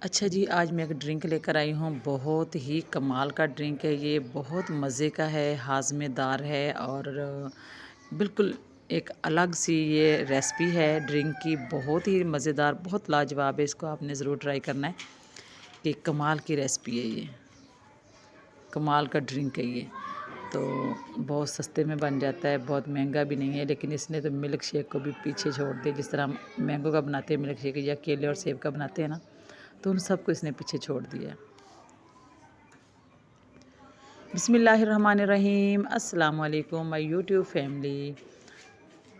अच्छा जी, आज मैं एक ड्रिंक लेकर आई हूँ। बहुत ही कमाल का ड्रिंक है ये, बहुत मज़े का है, हाज़मेदार है और बिल्कुल एक अलग सी ये रेसिपी है ड्रिंक की। बहुत ही मज़ेदार, बहुत लाजवाब है। इसको आपने ज़रूर ट्राई करना है। कि कमाल की रेसिपी है ये, कमाल का ड्रिंक है ये। तो बहुत सस्ते में बन जाता है, बहुत महंगा भी नहीं है, लेकिन इसने तो मिल्क शेक को भी पीछे छोड़ दिया। जिस तरह हम मैंगो का बनाते हैं मिल्क शेक, या केले और सेब का बनाते हैं ना, तो उन सबको इसने पीछे छोड़ दिया। बिस्मिल्लाहिर्रहमानिर्रहीम, अस्सलाम वालेकुम माय यूट्यूब फैमिली।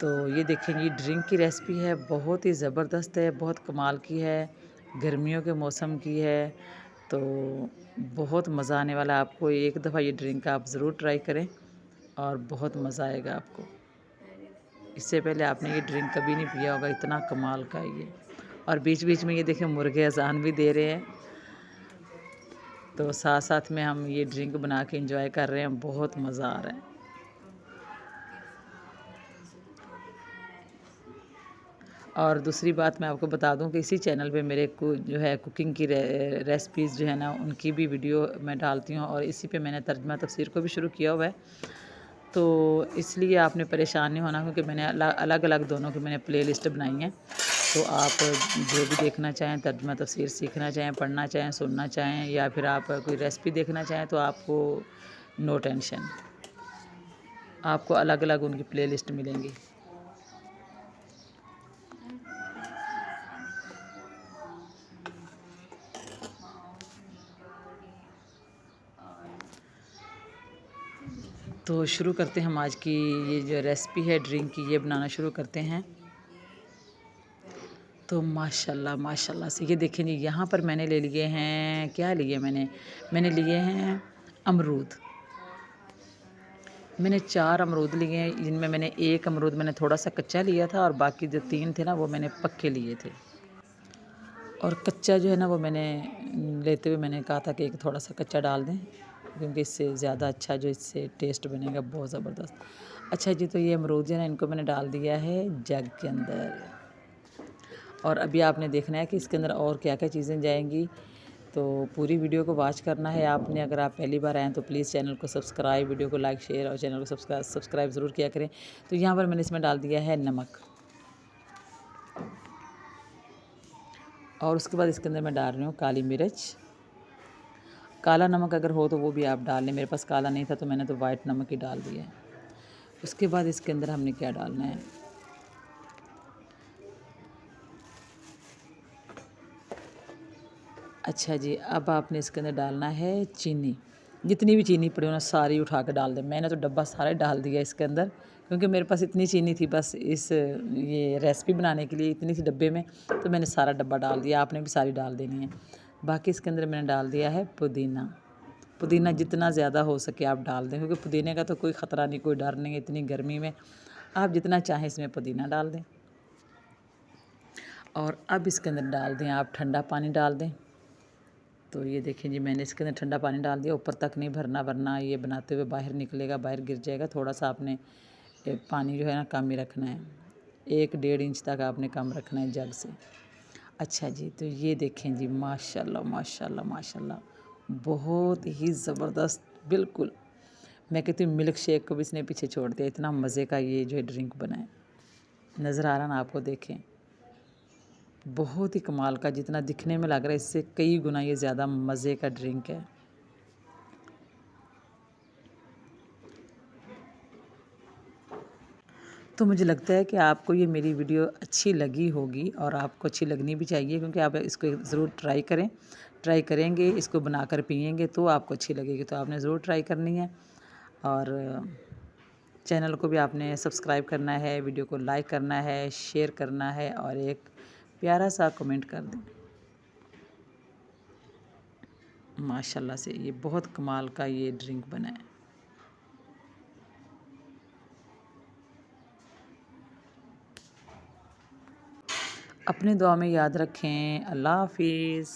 तो ये देखें, ये ड्रिंक की रेसिपी है, बहुत ही ज़बरदस्त है, बहुत कमाल की है, गर्मियों के मौसम की है। तो बहुत मज़ा आने वाला है आपको। एक दफ़ा ये ड्रिंक आप ज़रूर ट्राई करें और बहुत मज़ा आएगा आपको। इससे पहले आपने ये ड्रिंक कभी नहीं पिया होगा, इतना कमाल का है ये। और बीच-बीच में ये देखें, मुर्गे अज़ान भी दे रहे हैं। तो साथ-साथ में हम ये ड्रिंक बना के एंजॉय कर रहे हैं, बहुत मज़ा आ रहा है। और दूसरी बात मैं आपको बता दूं कि इसी चैनल पे मेरे को जो है कुकिंग की रेसिपीज़ जो है ना, उनकी भी वीडियो मैं डालती हूँ, और इसी पे मैंने तर्जुमा तफसीर को भी शुरू किया हुआ है। तो इसलिए आपने परेशान नहीं होना, क्योंकि मैंने अलग-अलग दोनों की मैंने प्लेलिस्ट बनाई है। तो आप जो भी देखना चाहें, तर्जुमा तफसीर सीखना चाहें, पढ़ना चाहें, सुनना चाहें, या फिर आप कोई रेसिपी देखना चाहें, तो आपको नो टेंशन, आपको अलग-अलग उनकी प्लेलिस्ट मिलेंगी। तो शुरू करते हैं हम आज की ये जो रेसिपी है ड्रिंक की, ये बनाना शुरू करते हैं। तो माशाल्लाह माशाल्लाह से ये देखें जी, यहाँ पर मैंने ले लिए हैं, क्या लिए मैंने लिए हैं अमरूद। मैंने 4 अमरूद लिए हैं, जिनमें मैंने एक अमरूद मैंने थोड़ा सा कच्चा लिया था, और बाकी जो 3 थे ना, वो मैंने पक्के लिए थे। और कच्चा जो है ना, वो मैंने लेते हुए मैंने कहा था कि एक थोड़ा सा कच्चा डाल दें, क्योंकि इससे ज़्यादा अच्छा जो इससे टेस्ट बनेगा, बहुत ज़बरदस्त। अच्छा जी, तो ये अमरूद जो है ना, इनको मैंने डाल दिया है जग के अंदर। और अभी आपने देखना है कि इसके अंदर और क्या क्या चीज़ें जाएंगी। तो पूरी वीडियो को वॉच करना है आपने। अगर आप पहली बार आएँ तो प्लीज़ चैनल को सब्सक्राइब, वीडियो को लाइक, शेयर, और चैनल को सब्सक्राइब ज़रूर किया करें। तो यहाँ पर मैंने इसमें डाल दिया है नमक, और उसके बाद इसके अंदर मैं डाल रही हूँ काली मिर्च। काला नमक अगर हो तो वो भी आप डाल लें, मेरे पास काला नहीं था तो मैंने तो वाइट नमक ही डाल दिया है। उसके बाद इसके अंदर हमने क्या डालना है, अच्छा जी, अब आपने इसके अंदर डालना है चीनी। जितनी भी चीनी पड़ी हो ना, सारी उठा के डाल दें। मैंने तो डब्बा सारा डाल दिया इसके अंदर, क्योंकि मेरे पास इतनी चीनी थी बस इस ये रेसिपी बनाने के लिए, इतनी सी डब्बे में, तो मैंने सारा डब्बा डाल दिया। आपने भी सारी डाल देनी है। बाकी इसके अंदर मैंने डाल दिया है पुदीना। पुदीना जितना ज़्यादा हो सके आप डाल दें, क्योंकि पुदीने का तो कोई ख़तरा नहीं, कोई डर नहीं है। इतनी गर्मी में आप जितना चाहें इसमें पुदीना डाल दें। और अब इसके अंदर डाल दें आप ठंडा पानी डाल दें। तो ये देखें जी, मैंने इसके अंदर ठंडा पानी डाल दिया। ऊपर तक नहीं भरना, वरना ये बनाते हुए बाहर निकलेगा, बाहर गिर जाएगा। थोड़ा सा आपने पानी जो है ना, कम ही रखना है। 1-1.5 इंच तक आपने कम रखना है जग से। अच्छा जी, तो ये देखें जी, माशाल्लाह माशाल्लाह माशाल्लाह, बहुत ही ज़बरदस्त। बिल्कुल मैं कहती हूँ मिल्क शेक को भी इसने पीछे छोड़ दिया। इतना मज़े का ये जो है ड्रिंक बना है, नज़र आ रहा ना आपको, देखें, बहुत ही कमाल का। जितना दिखने में लग रहा है, इससे कई गुना ये ज़्यादा मज़े का ड्रिंक है। तो मुझे लगता है कि आपको ये मेरी वीडियो अच्छी लगी होगी, और आपको अच्छी लगनी भी चाहिए, क्योंकि आप इसको ज़रूर ट्राई करें। ट्राई करेंगे, इसको बनाकर पिएंगे तो आपको अच्छी लगेगी। तो आपने ज़रूर ट्राई करनी है, और चैनल को भी आपने सब्सक्राइब करना है, वीडियो को लाइक करना है, शेयर करना है, और एक प्यारा सा कमेंट कर दें। माशाल्लाह से ये बहुत कमाल का ये ड्रिंक बना है। अपनी दुआ में याद रखें। अल्लाह हाफिज़।